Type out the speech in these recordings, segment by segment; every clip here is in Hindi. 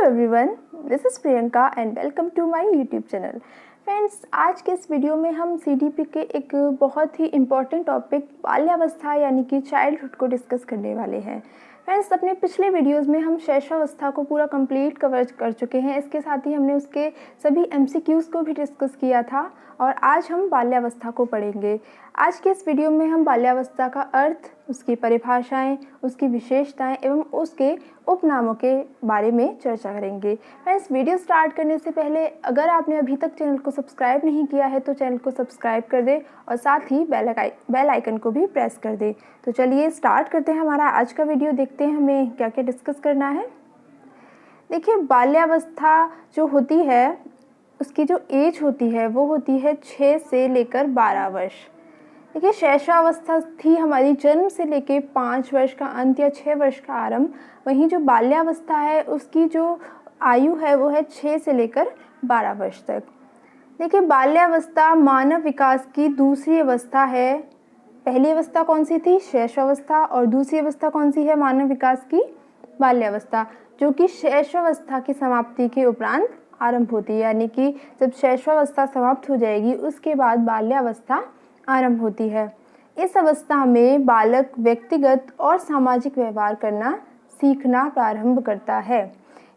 Hello everyone, this is Priyanka and welcome to my YouTube channel. Friends, आज के इस वीडियो में हम सीडीपी के एक बहुत ही इम्पॉर्टेंट टॉपिक बाल्यावस्था यानी कि चाइल्डहुड को डिस्कस करने वाले हैं। फ्रेंड्स, अपने पिछले वीडियोस में हम शैशवावस्था को पूरा कंप्लीट कवर कर चुके हैं। इसके साथ ही हमने उसके सभी एमसीक्यूज़ को भी डिस्कस किया था और आज हम बाल्यावस्था को पढ़ेंगे। आज के इस वीडियो में हम बाल्यावस्था का अर्थ, उसकी परिभाषाएं, उसकी विशेषताएं एवं उसके उपनामों के बारे में चर्चा करेंगे। फ्रेंड्स, वीडियो स्टार्ट करने से पहले अगर आपने अभी तक चैनल को सब्सक्राइब नहीं किया है तो चैनल को सब्सक्राइब कर दें और साथ ही बेल आइकन को भी प्रेस कर दें। तो चलिए स्टार्ट करते हैं हमारा आज का वीडियो। देखते हैं हमें क्या क्या डिस्कस करना है। देखिए, बाल्यावस्था जो होती है उसकी जो एज होती है वो होती है 6 से लेकर 12 वर्ष। देखिए, शैशवावस्था थी हमारी जन्म से लेकर 5 वर्ष का अंत या 6 वर्ष का आरंभ। वहीं जो बाल्यावस्था है उसकी जो आयु है वो है 6 से लेकर 12 वर्ष तक। देखिए, बाल्यावस्था मानव विकास की दूसरी अवस्था है। पहली अवस्था कौन सी थी? शैशवावस्था। और दूसरी अवस्था कौन सी है मानव विकास की? बाल्यावस्था, जो कि शैशवावस्था की समाप्ति के उपरांत आरंभ होती है। यानी कि जब शैशवावस्था समाप्त हो जाएगी उसके बाद बाल्यावस्था आरंभ होती है। इस अवस्था में बालक व्यक्तिगत और सामाजिक व्यवहार करना सीखना प्रारंभ करता है।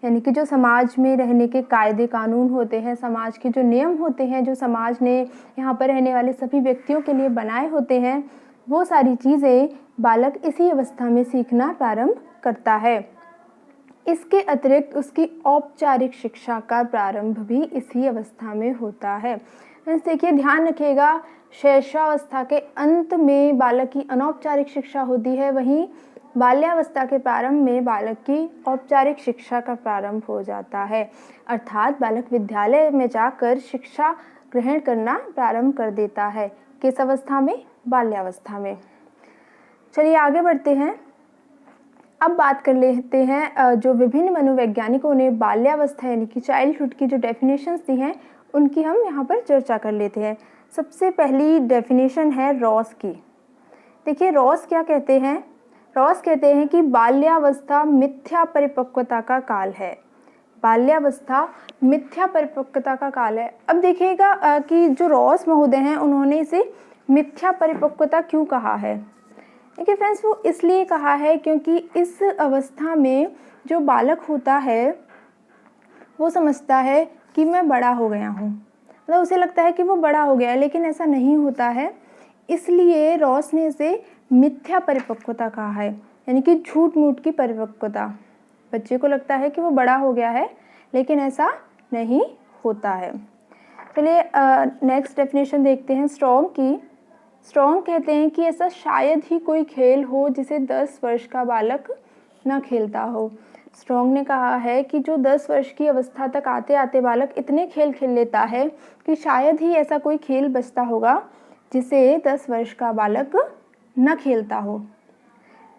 यानी कि जो समाज में रहने के कायदे कानून होते हैं, समाज के जो नियम होते हैं, जो समाज ने यहाँ पर रहने वाले सभी व्यक्तियों के लिए बनाए होते हैं, वो सारी चीज़ें बालक इसी अवस्था में सीखना प्रारंभ करता है। इसके अतिरिक्त उसकी औपचारिक शिक्षा का प्रारंभ भी इसी अवस्था में होता है। देखिए, ध्यान रखिएगा, शैशवावस्था के अंत में बालक की अनौपचारिक शिक्षा होती है, वहीं बाल्यावस्था के प्रारंभ में बालक की औपचारिक शिक्षा का प्रारंभ हो जाता है। अर्थात बालक विद्यालय में जाकर शिक्षा ग्रहण करना प्रारंभ कर देता है। किस अवस्था में? बाल्यावस्था में। चलिए आगे बढ़ते हैं। अब बात कर लेते हैं जो विभिन्न मनोवैज्ञानिकों ने बाल्यावस्था यानी कि चाइल्डहुड की जो डेफिनेशंस दी हैं उनकी हम यहाँ पर चर्चा कर लेते हैं। सबसे पहली डेफिनेशन है रॉस की। देखिए, रॉस क्या कहते हैं? रॉस कहते हैं कि बाल्यावस्था मिथ्या परिपक्वता का काल है। बाल्यावस्था मिथ्या परिपक्वता का काल है। अब देखिएगा कि जो रॉस महोदय हैं उन्होंने इसे मिथ्या परिपक्वता क्यों कहा है। देखिए फ्रेंड्स, वो इसलिए कहा है क्योंकि इस अवस्था में जो बालक होता है वो समझता है कि मैं बड़ा हो गया हूँ, मतलब उसे लगता है कि वो बड़ा हो गया है, लेकिन ऐसा नहीं होता है। इसलिए रॉस ने इसे मिथ्या परिपक्वता कहा है, यानी कि झूठ मूठ की परिपक्वता। बच्चे को लगता है कि वो बड़ा हो गया है लेकिन ऐसा नहीं होता है। चलिए नेक्स्ट डेफिनेशन देखते हैं स्ट्रॉन्ग की। स्ट्रॉन्ग कहते हैं कि ऐसा शायद ही कोई खेल हो जिसे 10 वर्ष का बालक न खेलता हो। स्ट्रॉन्ग ने कहा है कि जो 10 वर्ष की अवस्था तक आते आते बालक इतने खेल खेल लेता है कि शायद ही ऐसा कोई खेल बचता होगा जिसे 10 वर्ष का बालक न खेलता हो।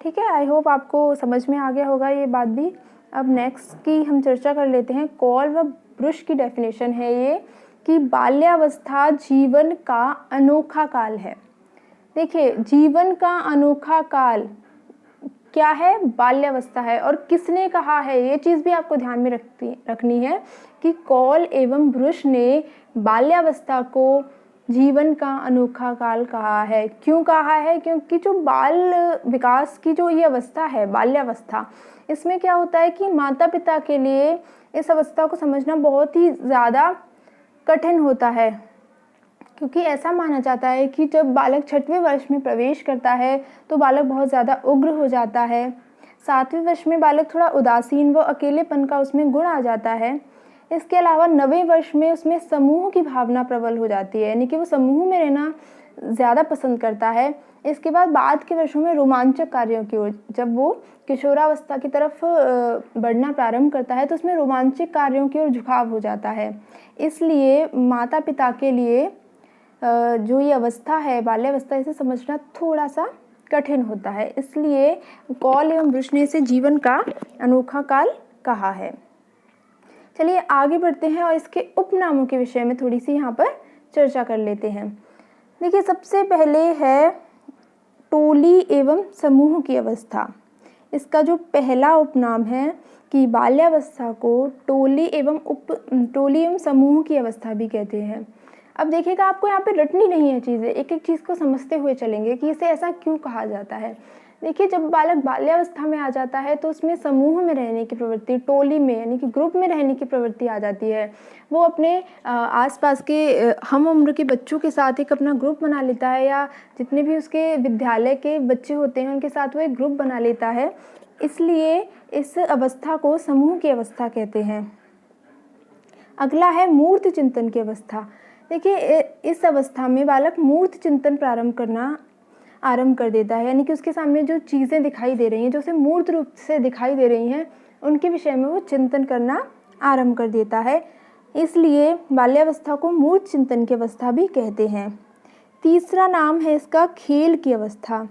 ठीक है, आई होप आपको समझ में आ गया होगा ये बात भी। अब नेक्स्ट की हम चर्चा कर लेते हैं। कॉल व ब्रुश की डेफिनेशन है ये कि बाल्यावस्था जीवन का अनोखा काल है। देखिए, जीवन का अनोखा काल क्या है? बाल्यावस्था है। और किसने कहा है? ये चीज़ भी आपको ध्यान में रखनी है कि कॉल एवं ब्रुश ने बाल्यावस्था को जीवन का अनोखा काल कहा है। क्यों कहा है? क्योंकि जो बाल विकास की जो ये अवस्था है बाल्यावस्था, इसमें क्या होता है कि माता पिता के लिए इस अवस्था को समझना बहुत ही ज़्यादा कठिन होता है, क्योंकि ऐसा माना जाता है कि जब बालक 6वें वर्ष में प्रवेश करता है तो बालक बहुत ज़्यादा उग्र हो जाता है। 7वें वर्ष में बालक थोड़ा उदासीन व अकेलेपन का उसमें गुण आ जाता है। इसके अलावा 9वें वर्ष में उसमें समूह की भावना प्रबल हो जाती है, यानी कि वो समूह में रहना ज़्यादा पसंद करता है। इसके बाद के वर्षों में रोमांचक कार्यों की ओर, जब वो किशोरावस्था की तरफ बढ़ना प्रारंभ करता है तो उसमें रोमांचक कार्यों की ओर झुकाव हो जाता है। इसलिए माता पिता के लिए जो ये अवस्था है बाल्यावस्था, इसे समझना थोड़ा सा कठिन होता है। इसलिए कॉल एवं ब्रुश ने इसे जीवन का अनोखा काल कहा है। चलिए आगे बढ़ते हैं और इसके उपनामों के विषय में थोड़ी सी यहाँ पर चर्चा कर लेते हैं। देखिए, सबसे पहले है टोली एवं समूह की अवस्था। इसका जो पहला उपनाम है कि बाल्यावस्था को टोली एवं समूह की अवस्था भी कहते हैं। अब देखिएगा, आपको यहाँ पे रटनी नहीं है चीज़ें, एक एक चीज़ को समझते हुए चलेंगे कि इसे ऐसा क्यों कहा जाता है। देखिए, जब बालक बाल्यावस्था में आ जाता है तो उसमें समूह में रहने की प्रवृत्ति, टोली में यानी कि ग्रुप में रहने की प्रवृत्ति आ जाती है। वो अपने आसपास के हम उम्र के बच्चों के साथ एक अपना ग्रुप बना लेता है, या जितने भी उसके विद्यालय के बच्चे होते हैं उनके साथ वो एक ग्रुप बना लेता है। इसलिए इस अवस्था को समूह की अवस्था कहते हैं। अगला है मूर्त चिंतन की अवस्था। देखिए, इस अवस्था में बालक मूर्त चिंतन आरंभ कर देता है, यानी कि उसके सामने जो चीज़ें दिखाई दे रही हैं, जो उसे मूर्त रूप से दिखाई दे रही हैं, उनके विषय में वो चिंतन करना आरंभ कर देता है। इसलिए बाल्यावस्था को मूर्त चिंतन की अवस्था भी कहते हैं। तीसरा नाम है इसका खेल की अवस्था।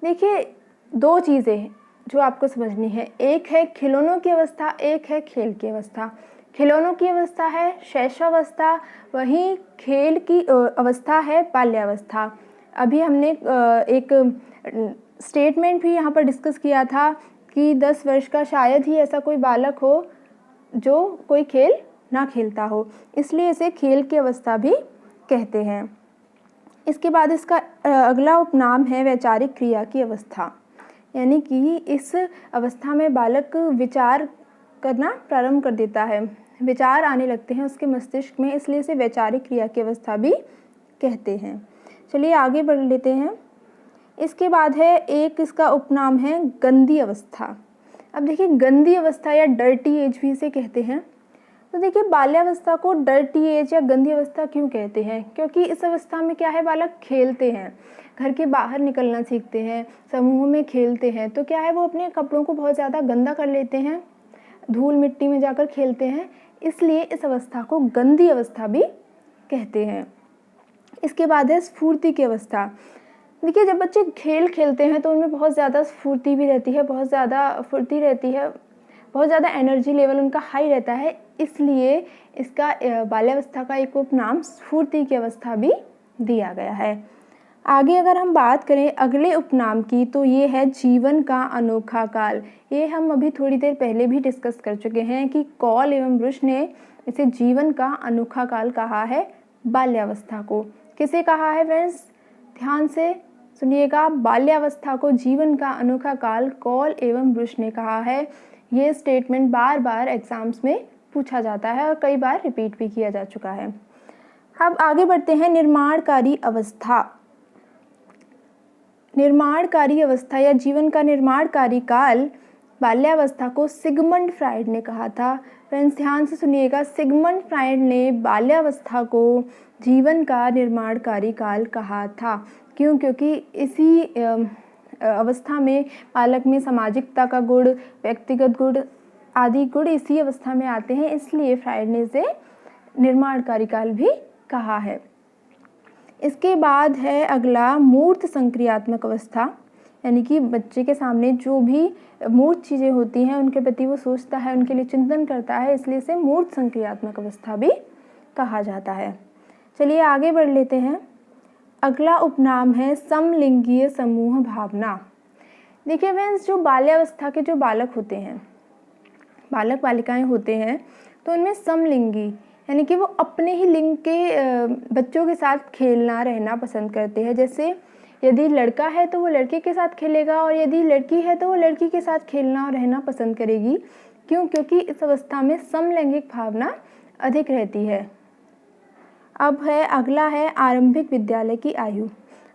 देखिए, दो चीज़ें जो आपको समझनी है, एक है खिलौनों की अवस्था, एक है खेल की अवस्था। खिलौनों की अवस्था है शैशवावस्था, वहीं खेल की अवस्था है बाल्यावस्था। अभी हमने एक स्टेटमेंट भी यहाँ पर डिस्कस किया था कि 10 वर्ष का शायद ही ऐसा कोई बालक हो जो कोई खेल ना खेलता हो, इसलिए इसे खेल की अवस्था भी कहते हैं। इसके बाद इसका अगला उपनाम है वैचारिक क्रिया की अवस्था, यानी कि इस अवस्था में बालक विचार करना प्रारंभ कर देता है, विचार आने लगते हैं उसके मस्तिष्क में, इसलिए इसे वैचारिक क्रिया की अवस्था भी कहते हैं। चलिए आगे बढ़ लेते हैं। इसके बाद है एक इसका उपनाम है गंदी अवस्था। अब देखिए, गंदी अवस्था या डर्टी एज भी इसे कहते हैं। तो देखिए, बाल्यावस्था को डर्टी एज या गंदी अवस्था क्यों कहते हैं? क्योंकि इस अवस्था में क्या है, बालक खेलते हैं, घर के बाहर निकलना सीखते हैं, समूह में खेलते हैं, तो क्या है, वो अपने कपड़ों को बहुत ज़्यादा गंदा कर लेते हैं, धूल मिट्टी में जाकर खेलते हैं, इसलिए इस अवस्था को गंदी अवस्था भी कहते हैं। इसके बाद है स्फूर्ति की अवस्था। देखिए, जब बच्चे खेल खेलते हैं तो उनमें बहुत ज़्यादा स्फूर्ति भी रहती है, बहुत ज़्यादा फुर्ती रहती है, बहुत ज़्यादा एनर्जी लेवल उनका हाई रहता है, इसलिए इसका बाल्यावस्था का एक उपनाम स्फूर्ति की अवस्था भी दिया गया है। आगे अगर हम बात करें अगले उपनाम की, तो ये है जीवन का अनोखा काल। ये हम अभी थोड़ी देर पहले भी डिस्कस कर चुके हैं कि कौल एवं ब्रुश ने इसे जीवन का अनोखा काल कहा है बाल्यावस्था को। किसे कहा है फ्रेंड्स? ध्यान से सुनिएगा, बाल्यावस्था को जीवन का अनोखा काल कौल एवं ब्रुश ने कहा है। ये स्टेटमेंट बार बार एग्जाम्स में पूछा जाता है और कई बार रिपीट भी किया जा चुका है। अब आगे बढ़ते हैं निर्माणकारी अवस्था। निर्माणकारी अवस्था या जीवन का निर्माणकारी काल बाल्यावस्था को सिगमंड फ्राइड ने कहा था। फ्रेंड्स ध्यान से सुनिएगा, सिगमंड फ्राइड ने बाल्यावस्था को जीवन का निर्माणकारी काल कहा था। क्यों? क्योंकि इसी अवस्था में बालक में सामाजिकता का गुण, व्यक्तिगत गुण आदि गुण इसी अवस्था में आते हैं, इसलिए फ्राइड ने इसे निर्माणकारी काल भी कहा है। इसके बाद है अगला मूर्त संक्रियात्मक अवस्था, यानी कि बच्चे के सामने जो भी मूर्त चीज़ें होती हैं उनके प्रति वो सोचता है, उनके लिए चिंतन करता है, इसलिए इसे मूर्त संक्रियात्मक अवस्था भी कहा जाता है। चलिए आगे बढ़ लेते हैं। अगला उपनाम है समलिंगीय समूह भावना। देखिए फ्रेंड्स, जो बाल्यावस्था के जो बालक होते हैं, बालक बालिकाएं होते हैं, तो उनमें समलिंगी यानी कि वो अपने ही लिंग के बच्चों के साथ खेलना रहना पसंद करते हैं। जैसे यदि लड़का है तो वो लड़के के साथ खेलेगा, और यदि लड़की है तो वो लड़की के साथ खेलना और रहना पसंद करेगी। क्यों? क्योंकि इस अवस्था में समलैंगिक भावना अधिक रहती है। अब है अगला है आरंभिक विद्यालय की आयु।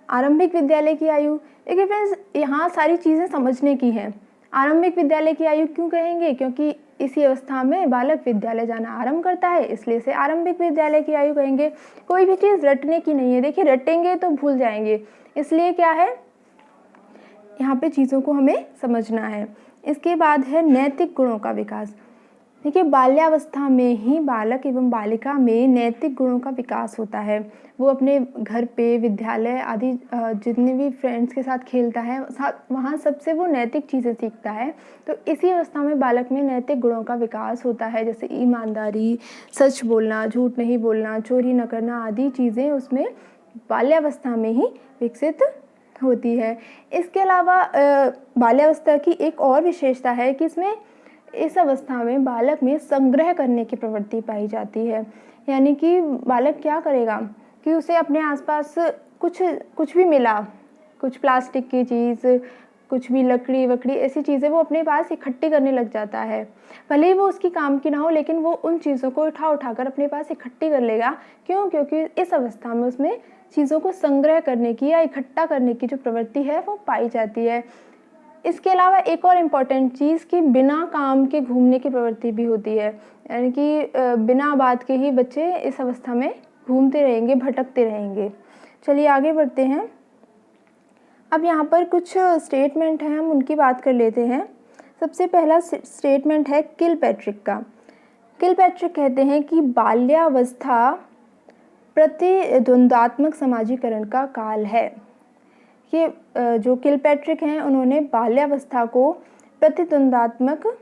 आरंभिक विद्यालय की आयु, देखिए फ्रेंड्स, यहाँ सारी चीज़ें समझने की हैं। आरंभिक विद्यालय की आयु क्यों कहेंगे? क्योंकि इसी अवस्था में बालक विद्यालय जाना आरंभ करता है, इसलिए इसे आरंभिक विद्यालय की आयु कहेंगे। कोई भी चीज़ रटने की नहीं है, देखिए रटेंगे तो भूल जाएंगे, इसलिए क्या है, यहाँ पे चीज़ों को हमें समझना है। इसके बाद है नैतिक गुणों का विकास। देखिए, बाल्यावस्था में ही बालक एवं बालिका में नैतिक गुणों का विकास होता है। वो अपने घर पे, विद्यालय आदि जितने भी फ्रेंड्स के साथ खेलता है, वहाँ सबसे वो नैतिक चीज़ें सीखता है। तो इसी अवस्था में बालक में नैतिक गुणों का विकास होता है, जैसे ईमानदारी, सच बोलना, झूठ नहीं बोलना, चोरी न करना आदि चीज़ें उसमें बाल्यावस्था में ही विकसित होती है। इसके अलावा बाल्यावस्था की एक और विशेषता है कि इसमें इस अवस्था में बालक में संग्रह करने की प्रवृत्ति पाई जाती है। यानी कि बालक क्या करेगा कि उसे अपने आसपास कुछ भी मिला, कुछ प्लास्टिक की चीज़, कुछ भी लकड़ी वकड़ी ऐसी चीज़ें वो अपने पास इकट्ठी करने लग जाता है। भले ही वो उसकी काम की ना हो, लेकिन वो उन चीज़ों को उठा कर अपने पास इकट्ठी कर लेगा। क्यों? क्योंकि इस अवस्था में उसमें चीज़ों को संग्रह करने की या इकट्ठा करने की जो प्रवृत्ति है वो पाई जाती है। इसके अलावा एक और इम्पॉर्टेंट चीज़ कि बिना काम के घूमने की प्रवृत्ति भी होती है। यानी कि बिना बात के ही बच्चे इस अवस्था में घूमते रहेंगे, भटकते रहेंगे। चलिए आगे बढ़ते हैं। अब यहाँ पर कुछ स्टेटमेंट हैं, हम उनकी बात कर लेते हैं। सबसे पहला स्टेटमेंट है किलपैट्रिक का। किलपैट्रिक कहते हैं कि बाल्यावस्था प्रतिद्वंद्वात्मक समाजीकरण का काल है। ये जो किलपैट्रिक हैं उन्होंने बाल्यावस्था को प्रतिद्वंद्वात्मक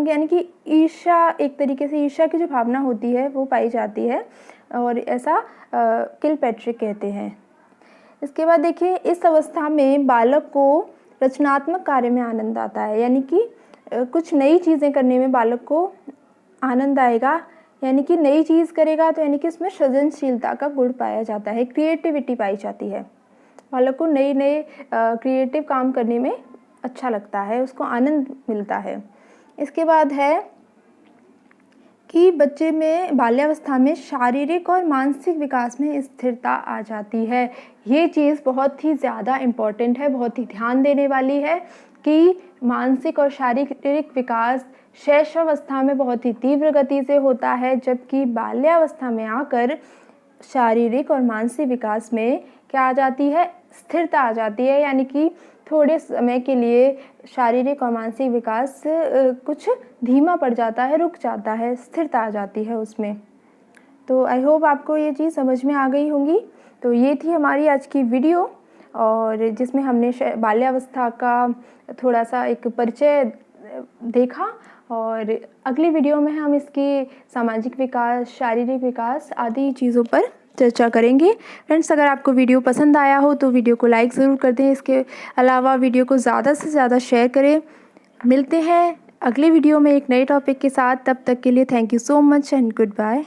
यानी कि ईर्ष्या, एक तरीके से ईर्ष्या की जो भावना होती है वो पाई जाती है, और ऐसा किलपैट्रिक कहते हैं। इसके बाद देखिए, इस अवस्था में बालक को रचनात्मक कार्य में आनंद आता है। यानी कि कुछ नई चीज़ें करने में बालक को आनंद आएगा। यानी कि नई चीज़ करेगा तो यानी कि इसमें सृजनशीलता का गुण पाया जाता है, क्रिएटिविटी पाई जाती है। बालक को नए क्रिएटिव काम करने में अच्छा लगता है, उसको आनंद मिलता है। इसके बाद है कि बच्चे में बाल्यावस्था में शारीरिक और मानसिक विकास में स्थिरता आ जाती है। ये चीज़ बहुत ही ज़्यादा इम्पॉर्टेंट है, बहुत ही ध्यान देने वाली है कि मानसिक और शारीरिक विकास शैशवावस्था में बहुत ही तीव्र गति से होता है, जबकि बाल्यावस्था में आकर शारीरिक और मानसिक विकास में क्या आ जाती है? स्थिरता आ जाती है। यानी कि थोड़े समय के लिए शारीरिक और मानसिक विकास कुछ धीमा पड़ जाता है, रुक जाता है, स्थिरता आ जाती है उसमें। तो आई होप आपको ये चीज़ समझ में आ गई होंगी। तो ये थी हमारी आज की वीडियो, और जिसमें हमने बाल्यावस्था का थोड़ा सा एक परिचय देखा, और अगली वीडियो में हम इसकी सामाजिक विकास, शारीरिक विकास आदि चीज़ों पर चर्चा करेंगे। फ्रेंड्स, अगर आपको वीडियो पसंद आया हो तो वीडियो को लाइक ज़रूर कर दें। इसके अलावा वीडियो को ज़्यादा से ज़्यादा शेयर करें। मिलते हैं अगले वीडियो में एक नए टॉपिक के साथ। तब तक के लिए thank you so much and good bye.